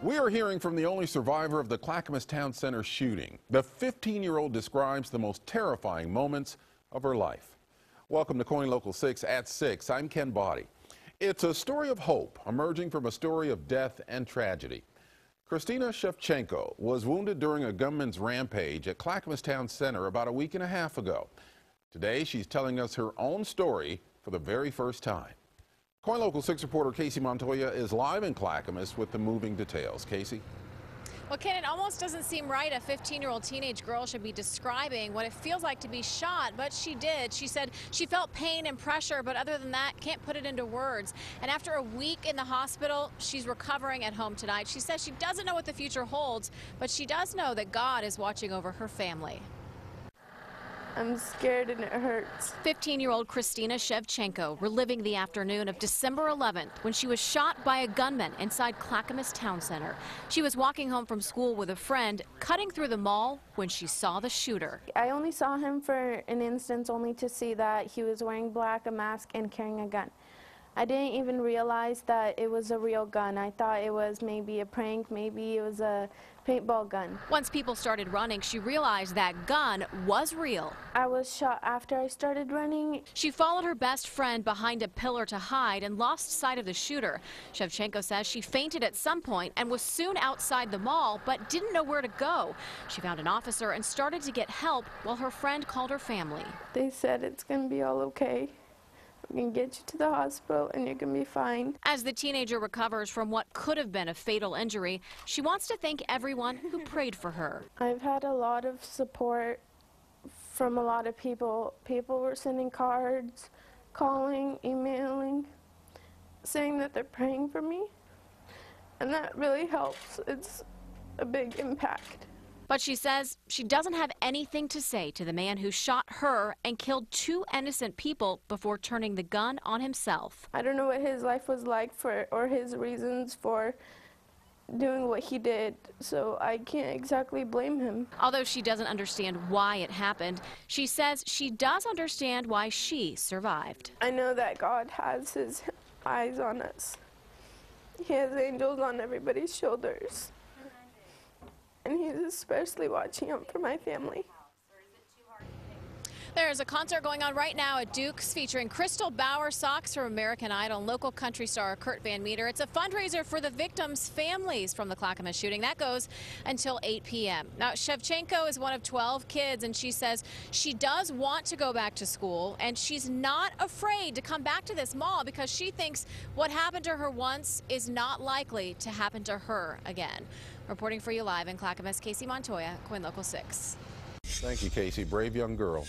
We are hearing from the only survivor of the Clackamas Town Center shooting. The 15-year-old describes the most terrifying moments of her life. Welcome to KOIN Local 6 at 6. I'm Ken BODDIE. It's a story of hope emerging from a story of death and tragedy. Christina Shevchenko was wounded during a gunman's rampage at Clackamas Town Center about a week and a half ago. Today, she's telling us her own story for the very first time. KOIN Local 6 reporter KACEY Montoya is live in Clackamas with the moving details. KACEY? Well, Ken, it almost doesn't seem right a 15-year-old teenage girl should be describing what it feels like to be shot, but she did. She said she felt pain and pressure, but other than that, can't put it into words. And after a week in the hospital, she's recovering at home tonight. She says she doesn't know what the future holds, but she does know that God is watching over her family. I'm scared and it hurts. 15-year-old Christina Shevchenko reliving the afternoon of December 11th when she was shot by a gunman inside Clackamas Town Center. She was walking home from school with a friend, cutting through the mall when she saw the shooter. I only saw him for an instant, only to see that he was wearing black, a mask, and carrying a gun. I didn't even realize that it was a real gun. I thought it was maybe a prank, maybe it was a paintball gun. Once people started running, she realized that gun was real. I was shot after I started running. She followed her best friend behind a pillar to hide and lost sight of the shooter. Shevchenko says she fainted at some point and was soon outside the mall, but didn't know where to go. She found an officer and started to get help while her friend called her family. They said it's going to be all okay. We can get you to the hospital and you're going to be fine. As the teenager recovers from what could have been a fatal injury, she wants to thank everyone who prayed for her. I've had a lot of support from a lot of people. People were sending cards, calling, emailing, saying that they're praying for me. And that really helps. It's a big impact. But she says she doesn't have anything to say to the man who shot her and killed two innocent people before turning the gun on himself. I don't know what his life was like or his reasons for doing what he did, so I can't exactly blame him. Although she doesn't understand why it happened, she says she does understand why she survived. I know that God has his eyes on us. He has angels on everybody's shoulders. And he's especially watching out for my family. There's a concert going on right now at Duke's featuring Crystal Bauer, Socks from American Idol, and local country star Kurt Van Meter. It's a fundraiser for the victims' families from the Clackamas shooting. That goes until 8 p.m. Now, Shevchenko is one of 12 kids, and she says she does want to go back to school, and she's not afraid to come back to this mall because she thinks what happened to her once is not likely to happen to her again. Reporting for you live in Clackamas, KACEY Montoya, KOIN Local 6. Thank you, KACEY. Brave young girl.